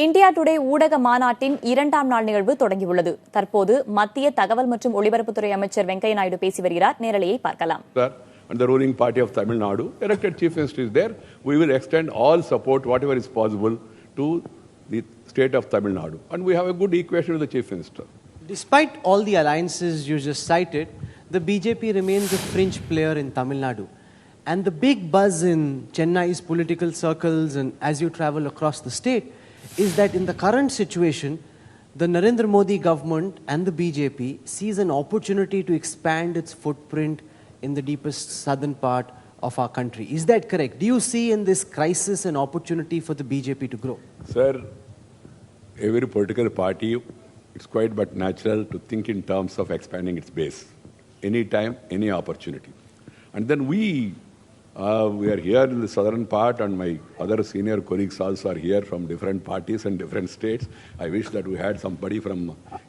India Today ஊடக மாநாட்டின் இரண்டாம் நாள் நிகழ்வு தொடங்கியுள்ளது. தற்போது மத்திய தகவல் மற்றும் ஒளிபரப்புத்துறை அமைச்சர் வெங்கையா நாயுடு பேசி வருகிறார். நேரலையை பார்க்கலாம். And the ruling party of Tamil Nadu, elected chief minister is there. We will extend all support, whatever is possible, to the state of Tamil Nadu. And we have a good equation with the chief minister. Despite all the alliances you just cited, the BJP remains a fringe player in Tamil Nadu. And the big buzz in Chennai's political circles and as you travel across the state is that in the current situation, the Narendra Modi government and the BJP sees an opportunity to expand its footprint in the deepest southern part of our country. Is that correct? Do you see in this crisis an opportunity for the BJP to grow? Sir, every political party, it's quite but natural to think in terms of expanding its base. Any time, any opportunity. And then we are here in the southern part, and my other senior colleagues also are here from different parties and different states. I wish that we had somebody from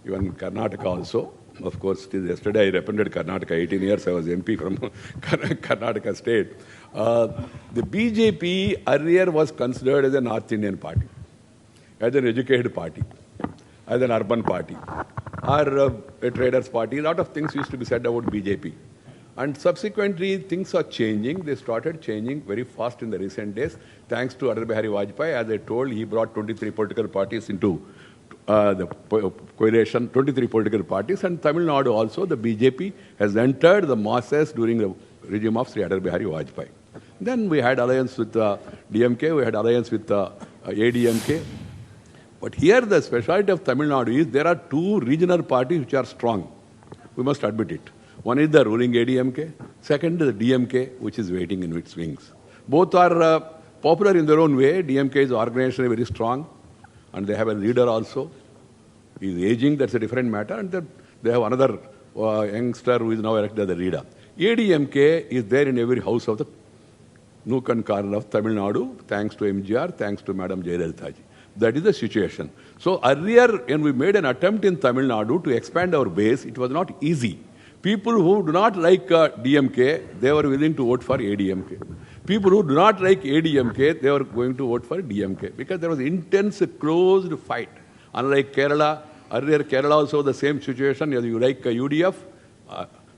even Karnataka also. Of course, yesterday I represented Karnataka, 18 years I was MP from Karnataka state. The BJP earlier was considered as a North Indian party, as an educated party, as an urban party, or a traders party. A lot of things used to be said about BJP. And subsequently, things are changing. They started changing very fast in the recent days. Thanks to Atal Bihari Vajpayee, as I told, he brought 23 political parties into the coalition, 23 political parties. And Tamil Nadu also, the BJP has entered the masses during the regime of Sri Atal Bihari Vajpayee. Then we had alliance with DMK, we had alliance with ADMK. But here the speciality of Tamil Nadu is there are two regional parties which are strong. We must admit it. One is the ruling ADMK, second is the DMK, which is waiting in its wings. Both are popular in their own way. DMK is organizationally very strong, and they have a leader also. He is aging, that's a different matter, and then they have another youngster who is now elected as the leader. ADMK is there in every house of the nook and corner of Tamil Nadu, thanks to MGR, thanks to Madam Jayalalitha ji. That is the situation. So earlier, when we made an attempt in Tamil Nadu to expand our base, it was not easy. People who do not like DMK, they were willing to vote for ADMK. People who do not like ADMK, they were going to vote for DMK because there was intense, closed fight. Unlike Kerala, earlier Kerala also the same situation. You like UDF,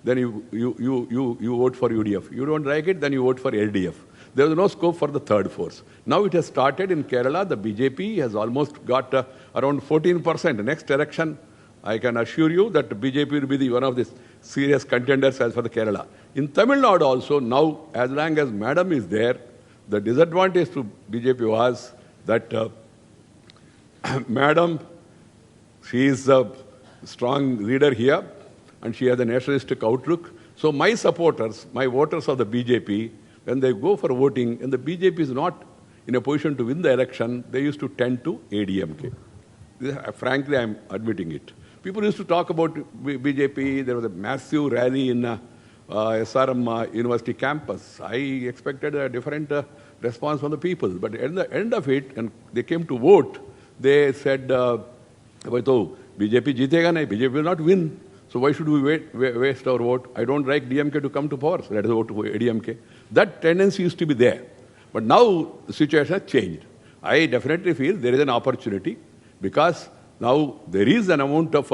then you vote for UDF. You don't like it, then you vote for LDF. There was no scope for the third force. Now it has started in Kerala. The BJP has almost got around 14%. Next election, I can assure you that the BJP will be one of the serious contenders as for the Kerala. In Tamil Nadu also, now, as long as Madam is there, the disadvantage to BJP was that Madam, she is a strong leader here, and she has a nationalistic outlook. So my supporters, my voters of the BJP, when they go for voting, and the BJP is not in a position to win the election, they used to tend to ADMK. Frankly, I am admitting it. People used to talk about BJP. There was a massive rally in SRM University campus. I expected a different response from the people. But at the end of it, and they came to vote, they said, BJP jeetega nahi, BJP will not win. So why should we waste our vote? I don't like DMK to come to power, so let us vote for ADMK. That tendency used to be there. But now the situation has changed. I definitely feel there is an opportunity because now there is an amount of,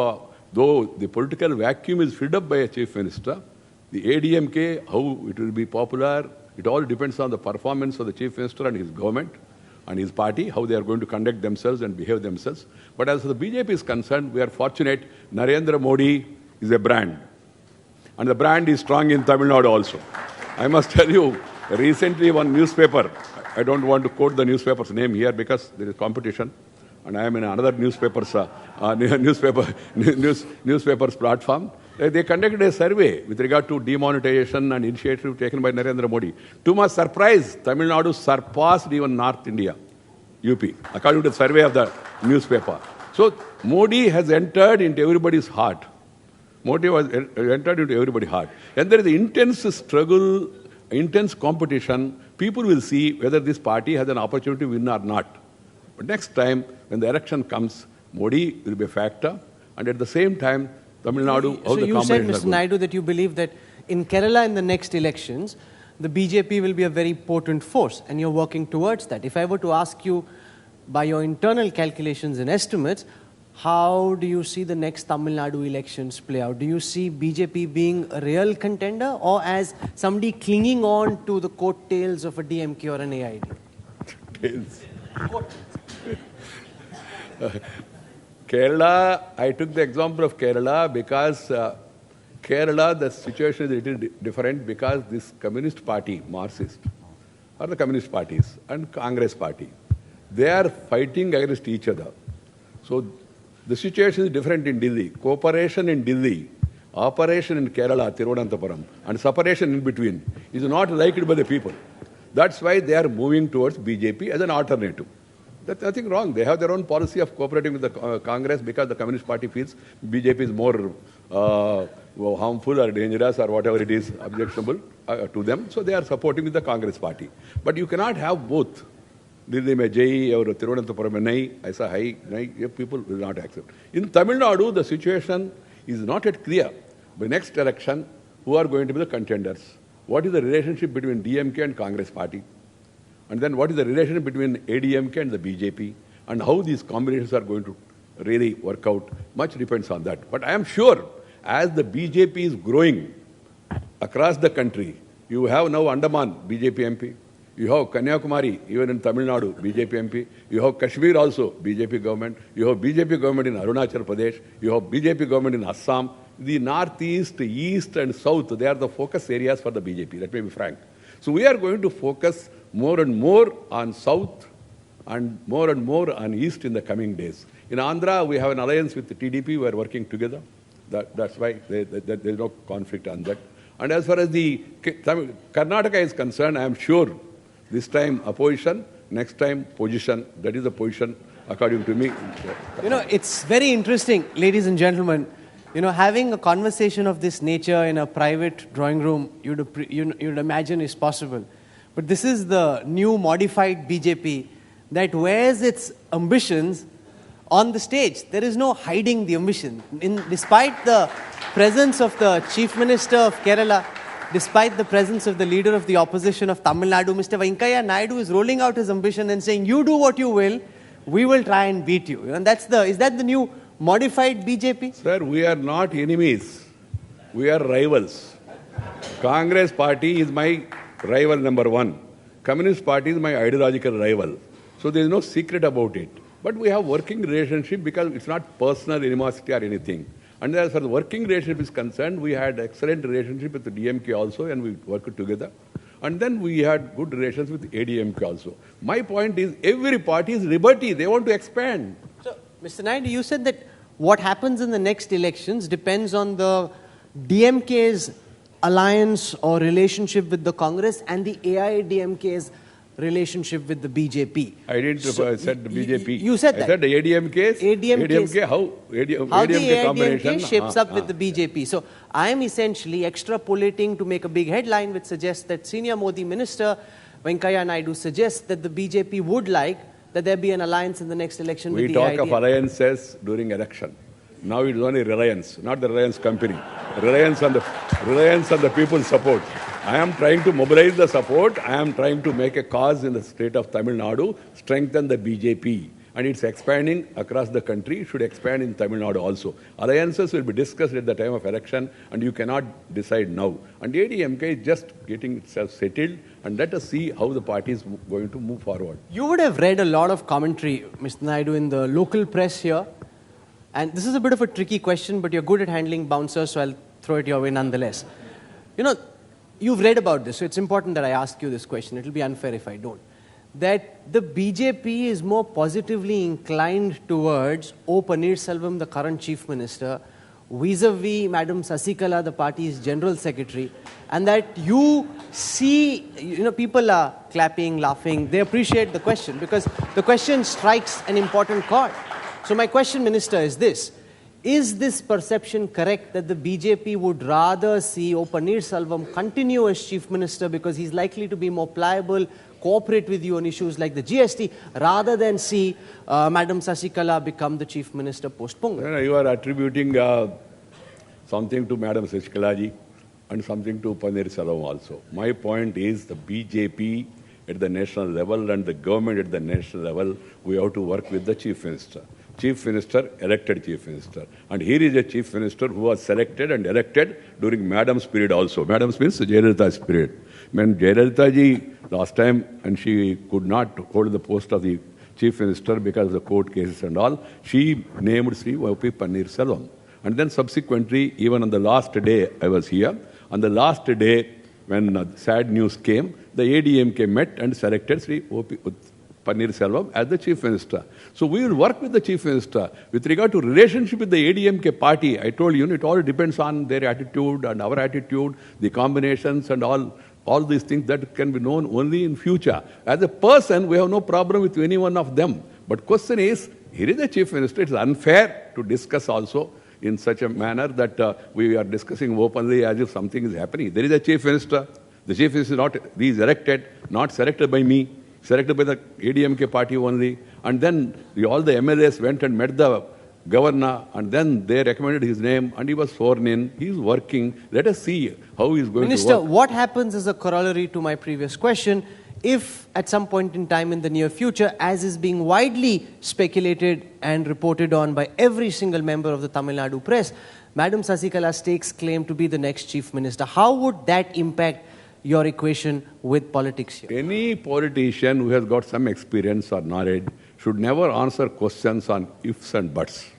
though the political vacuum is filled up by a chief minister, the ADMK, how it will be popular, it all depends on the performance of the chief minister and his government and his party, how they are going to conduct themselves and behave themselves. But as the BJP is concerned, we are fortunate. Narendra Modi is a brand. And the brand is strong in Tamil Nadu also. I must tell you, recently one newspaper, I don't want to quote the newspaper's name here because there is competition, and I am in another newspaper's platform. They conducted a survey with regard to demonetization and initiative taken by Narendra Modi. To my surprise, Tamil Nadu surpassed even North India, UP, according to the survey of the newspaper. So Modi has entered into everybody's heart. Modi was entered into everybody's heart. And there is intense struggle, intense competition. People will see whether this party has an opportunity to win or not. But next time, when the election comes, Modi will be a factor. And at the same time, Tamil Nadu, so you said, Mr. Naidu, that you believe that in Kerala in the next elections, the BJP will be a very potent force, and you're working towards that. If I were to ask you, by your internal calculations and estimates, how do you see the next Tamil Nadu elections play out? Do you see BJP being a real contender or as somebody clinging on to the coattails of a DMK or an AID? Kerala, I took the example of Kerala because Kerala, the situation is a little different because this Communist Party, Marxist, or the Communist parties and Congress Party, they are fighting against each other. So the situation is different in Delhi. Cooperation in Delhi, operation in Kerala, Thiruvananthapuram, and separation in between is not liked by the people. That's why they are moving towards BJP as an alternative. There's nothing wrong. They have their own policy of cooperating with the Congress because the Communist Party feels BJP is more harmful or dangerous or whatever it is, objectionable to them. So they are supporting with the Congress Party. But you cannot have both. Delhi mein Jai or Thiruvananthapuram mein nahi, aisa hai, nahi, people will not accept. In Tamil Nadu, the situation is not yet clear. By next election, who are going to be the contenders? What is the relationship between DMK and Congress Party? And then what is the relationship between ADMK and the BJP? And how these combinations are going to really work out? Much depends on that. But I am sure, as the BJP is growing across the country, you have now Andaman, BJP MP. You have Kanyakumari, even in Tamil Nadu, BJP MP. You have Kashmir also, BJP government. You have BJP government in Arunachal Pradesh. You have BJP government in Assam. The northeast, east and south, they are the focus areas for the BJP, let me be frank. So we are going to focus more and more on south and more on east in the coming days. In Andhra, we have an alliance with the TDP. We are working together. That's why there is no conflict on that. And as far as the Karnataka is concerned, I am sure this time opposition, next time position. That is the position according to me. You know, it's very interesting, ladies and gentlemen. You know, having a conversation of this nature in a private drawing room, you'd imagine is possible. But this is the new modified BJP that wears its ambitions on the stage. There is no hiding the ambition. Despite the presence of the Chief Minister of Kerala, despite the presence of the leader of the opposition of Tamil Nadu, Mr. Venkaiah Naidu is rolling out his ambition and saying, you do what you will, we will try and beat you. And is that the new modified BJP? Sir, we are not enemies. We are rivals. Congress Party is my rival number one. Communist Party is my ideological rival. So there is no secret about it. But we have working relationship because it's not personal animosity or anything. And as far as the working relationship is concerned, we had excellent relationship with the DMK also and we worked together. And then we had good relations with ADMK also. My point is every party is liberty. They want to expand. So, Mr. Naidu, you said that what happens in the next elections depends on the DMK's alliance or relationship with the Congress and the AIDMK's relationship with the BJP. I didn't said the BJP. You said that. I said the ADMK. ADMK, how? How the ADMK combination AIDMK shapes up with the BJP. So I am essentially extrapolating to make a big headline which suggests that senior Modi minister Venkaiah Naidu suggests that the BJP would like that there be an alliance in the next election with the AIDMK. We talk of alliances during election. Now it is only Reliance, not the Reliance company. Reliance on the people's support. I am trying to mobilize the support. I am trying to make a cause in the state of Tamil Nadu, strengthen the BJP. And it's expanding across the country. It should expand in Tamil Nadu also. Alliances will be discussed at the time of election and you cannot decide now. And ADMK is just getting itself settled and let us see how the party is going to move forward. You would have read a lot of commentary, Mr. Naidu, in the local press here. And this is a bit of a tricky question, but you're good at handling bouncers, so I'll throw it your way nonetheless. You know, you've read about this, so it's important that I ask you this question. It'll be unfair if I don't. That the BJP is more positively inclined towards O. Pannirselvam, the current chief minister, vis-a-vis Madam Sasikala, the party's general secretary, and that you see, you know, people are clapping, laughing. They appreciate the question because the question strikes an important chord. So my question, Minister, is this. Is this perception correct that the BJP would rather see O. Pannirselvam continue as chief minister because he's likely to be more pliable, cooperate with you on issues like the GST, rather than see Madam Sasikala become the chief minister post-Pongal? You are attributing something to Madam Sasikala ji and something to Pannirselvam also. My point is the BJP at the national level and the government at the national level, we have to work with the Chief Minister. Chief Minister, elected Chief Minister. And here is a Chief Minister who was selected and elected during Madam's period also. Madam's means Jayalalitha's period. When Jayalalitha ji last time, and she could not hold the post of the Chief Minister because of the court cases and all, she named Sri O.P. Pannirselvam. And then subsequently, even on the last day, I was here. On the last day, when sad news came, the ADMK met and selected Sri O.P. Pannirselvam as the Chief Minister. So we will work with the Chief Minister. With regard to relationship with the ADMK party, I told you, it all depends on their attitude and our attitude, the combinations and all these things that can be known only in future. As a person, we have no problem with any one of them. But question is, here is the Chief Minister. It is unfair to discuss also in such a manner that we are discussing openly as if something is happening. There is a Chief Minister. The Chief Minister is elected, not selected by me, selected by the ADMK party only. And then all the MLAs went and met the governor, and then they recommended his name, and he was sworn in. He is working. Let us see how he is going Minister, to work. what happens as a corollary to my previous question if at some point in time in the near future, as is being widely speculated and reported on by every single member of the Tamil Nadu press, Madam Sasikala stakes claim to be the next Chief Minister? How would that impact your equation with politics here? Any politician who has got some experience or knowledge should never answer questions on ifs and buts.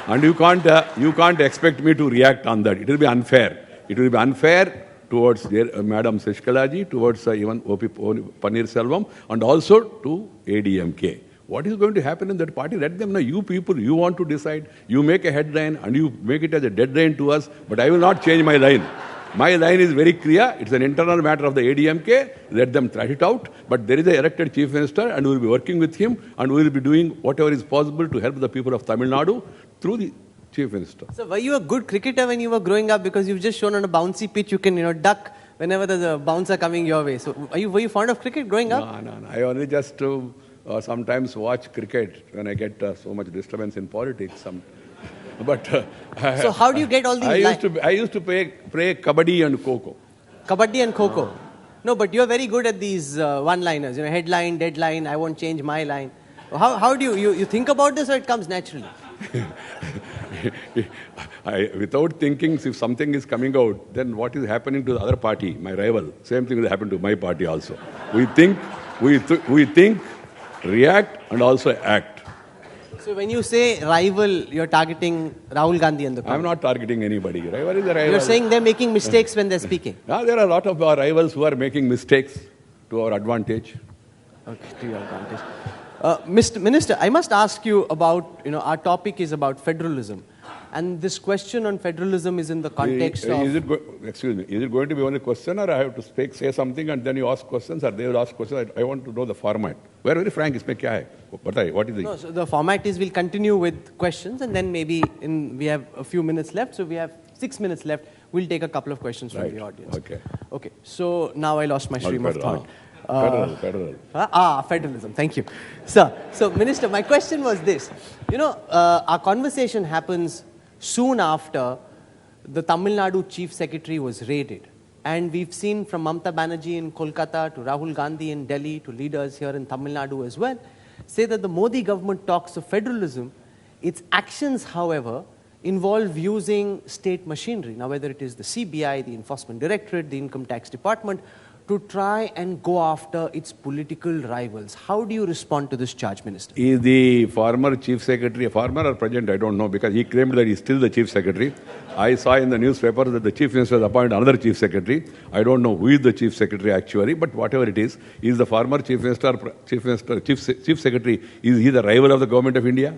And you can't expect me to react on that. It will be unfair. It will be unfair towards Madam Sasikala ji, towards even O.P. Pannirselvam, and also to ADMK. What is going to happen in that party? Let them know. You people, you want to decide. You make a headline and you make it as a deadline to us, but I will not change my line. My line is very clear. It's an internal matter of the ADMK. Let them thrash it out. But there is an elected Chief Minister, and we will be working with him, and we will be doing whatever is possible to help the people of Tamil Nadu through the Chief Minister. So were you a good cricketer when you were growing up? Because you've just shown on a bouncy pitch you can duck whenever there's a bouncer coming your way. So were you fond of cricket growing up? No. I only just sometimes watch cricket when I get so much disturbance in politics. But so how do you get all these I used to play kabaddi and kho-kho. Kabaddi and kho-kho. No, but you're very good at these one-liners. Headline, deadline, I won't change my line. How do you think about this, or it comes naturally? Without thinking, if something is coming out, then what is happening to the other party, my rival? Same thing will happen to my party also. We think, react, and also act. So when you say rival, you're targeting Rahul Gandhi and the Congress. I'm not targeting anybody. Rival is a rival. You're saying they're making mistakes when they're speaking. Now there are a lot of our rivals who are making mistakes to our advantage. Okay, to your advantage. Mr. Minister, I must ask you about, our topic is about federalism. And this question on federalism is in the context of... Is it going to be only a question, or I have to say something and then you ask questions, or they will ask questions? I want to know the format. We are very frank. What is it? No, so the format is we'll continue with questions, and then maybe we have a few minutes left, so we have 6 minutes left. We'll take a couple of questions from the audience. Okay. So now I lost my stream of thought. Federal. Federalism. Thank you. Sir, so Minister, my question was this. Our conversation happens soon after the Tamil Nadu Chief Secretary was raided. And we've seen from Mamata Banerjee in Kolkata to Rahul Gandhi in Delhi to leaders here in Tamil Nadu as well, say that the Modi government talks of federalism. Its actions, however, involve using state machinery. Now, whether it is the CBI, the Enforcement Directorate, the Income Tax Department, to try and go after its political rivals. How do you respond to this charge, Minister? Is the former Chief Secretary, former or present, I don't know, because he claimed that he's still the Chief Secretary. I saw in the newspaper that the Chief Minister has appointed another Chief Secretary. I don't know who is the Chief Secretary actually, but whatever it is the former Chief Secretary, is he the rival of the Government of India?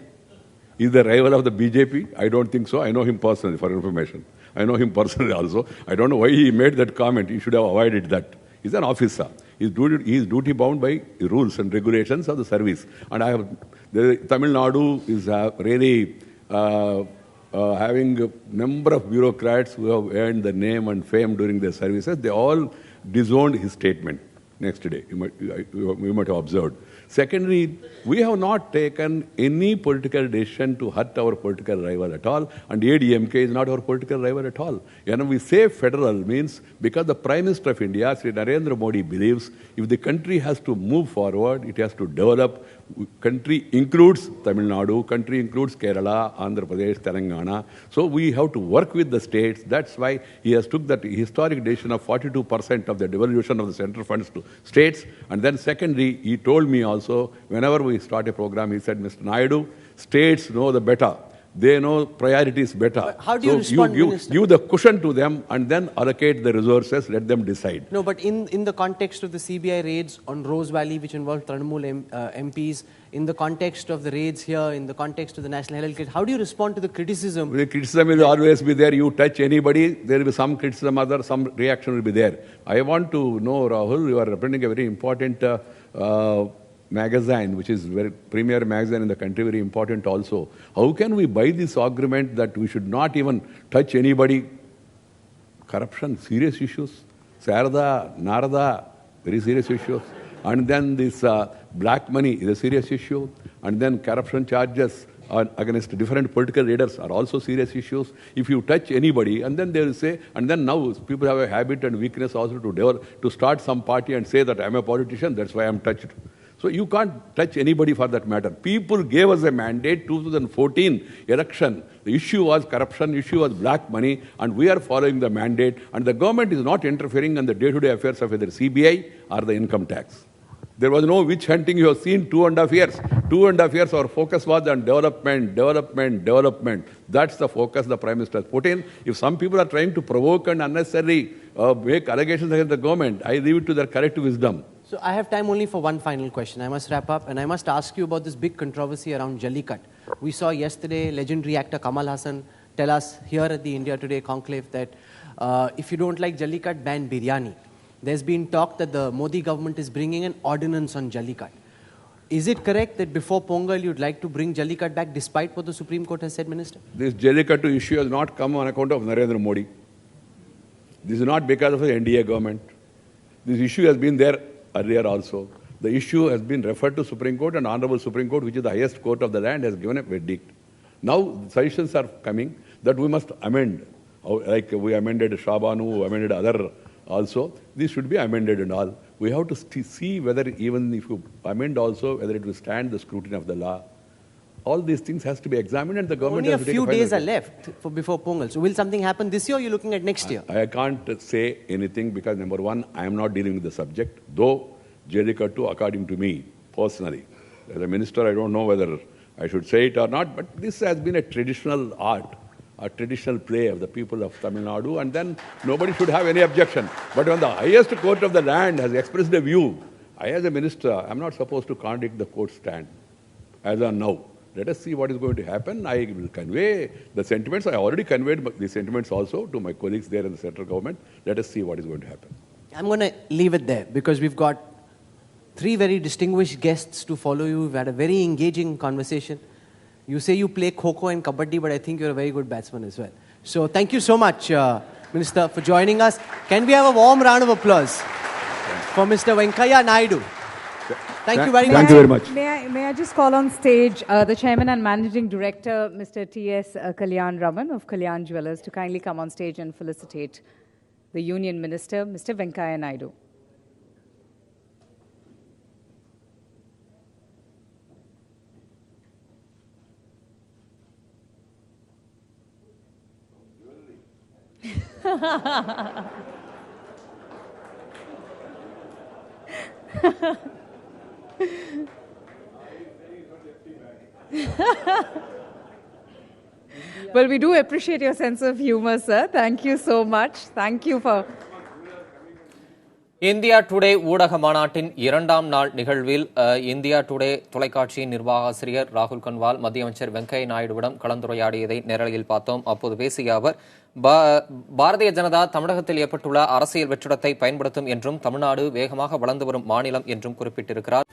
Is the rival of the BJP? I don't think so. I know him personally, for information. I know him personally also. I don't know why he made that comment. He should have avoided that. He's an officer. He is duty bound by the rules and regulations of the service. And Tamil Nadu is really having a number of bureaucrats who have earned the name and fame during their services. They all disowned his statement. next day. You might have observed. Secondly, we have not taken any political decision to hurt our political rival at all, and ADMK is not our political rival at all. When we say federal means because the Prime Minister of India, Sri Narendra Modi, believes if the country has to move forward, it has to develop. Country includes Tamil Nadu, country includes Kerala, Andhra Pradesh, Telangana. So we have to work with the states. That's why he has took that historic decision of 42% of the devolution of the central funds to states. And then secondly, he told me also, whenever we start a program, he said, Mr. Naidu, states know the better. They know priorities better. How do you respond, Minister? Give the cushion to them and then allocate the resources, let them decide. No, but in the context of the CBI raids on Rose Valley, which involved Trinamool MPs, in the context of the raids here, in the context of the National Herald case, how do you respond to the criticism? The criticism will always be there. You touch anybody, there will be some criticism, some reaction will be there. I want to know, Rahul, you are representing a very important magazine, which is very premier magazine in the country, very important also. How can we buy this argument that we should not even touch anybody? Corruption, serious issues. Sarada, Narada, very serious issues. And then this black money is a serious issue. And then corruption charges against different political leaders are also serious issues. If you touch anybody, and then they will say, and then now people have a habit and weakness also to start some party and say that I'm a politician, that's why I'm touched. So you can't touch anybody for that matter. People gave us a mandate, 2014 election. The issue was corruption, issue was black money, and we are following the mandate. And the government is not interfering in the day-to-day affairs of either CBI or the income tax. There was no witch hunting you have seen 2.5 years. 2.5 years our focus was on development. That's the focus the Prime Minister has put in. If some people are trying to provoke and unnecessarily make allegations against the government, I leave it to their collective wisdom. So I have time only for one final question. I must wrap up and I must ask you about this big controversy around Jallikat. We saw yesterday legendary actor Kamal Hassan tell us here at the India Today Conclave that if you don't like Jallikat, ban biryani. There's been talk that the Modi government is bringing an ordinance on Jallikat. Is it correct that before Pongal you'd like to bring Jallikat back despite what the Supreme Court has said, Minister? This Jallikat issue has not come on account of Narendra Modi. This is not because of the NDA government. This issue has been there earlier also. The issue has been referred to Supreme Court, and Honorable Supreme Court, which is the highest court of the land, has given a verdict. Now suggestions are coming that we must amend, like we amended Shabanu, amended other also. This should be amended and all. We have to see whether even if you amend also, whether it will stand the scrutiny of the law. All these things has to be examined, and the government only has a to few take days are left before Pongal. So will something happen this year or are you looking at next year? I can't say anything because number one, I am not dealing with the subject, though Jallikattu, according to me, personally, as a minister, I don't know whether I should say it or not, but this has been a traditional art, a traditional play of the people of Tamil Nadu, and then nobody should have any objection. But when the highest court of the land has expressed a view, I as a minister, I am not supposed to contradict the court stand as of now. Let us see what is going to happen. I will convey the sentiments. I already conveyed the sentiments also to my colleagues there in the central government. Let us see what is going to happen. I'm going to leave it there because we've got three very distinguished guests to follow you. We've had a very engaging conversation. You say you play Kho-Kho and Kabaddi, but I think you're a very good batsman as well. So thank you so much, Minister, for joining us. Can we have a warm round of applause for Mr. Venkaiah Naidu? Thank you very much. Thank you very much. May I just call on stage the Chairman and Managing Director, Mr. T.S. Kalyan Raman of Kalyan Jewellers, to kindly come on stage and felicitate the Union Minister, Mr. Venkaiah Naidu. Well, we do appreciate your sense of humor, sir. Thank you so much. Thank you for... India today ஊடக மாநாட்டின் 2ஆம் நாள் நிகழ்வில் India today தொலைக்காட்சியின் நிர்வாக ஆசிரியர் ராகுல் கன்வால் மத்திய அமைச்சர் வெங்கையா நாயுடுவிடம் கலந்துரையாடியதை நேரலையில் பார்த்தோம். அப்போது பேசிய அவர், பாரதிய ஜனதா தமிழகத்தில் ஏற்பட்டுள்ள அரசியல் வெற்றிடத்தை பயன்படுத்தும் என்றும் தமிழ்நாடு வேகமாக வளர்ந்து வரும் மாநிலம் என்றும் குறிப்பிட்டிருக்கிறார்.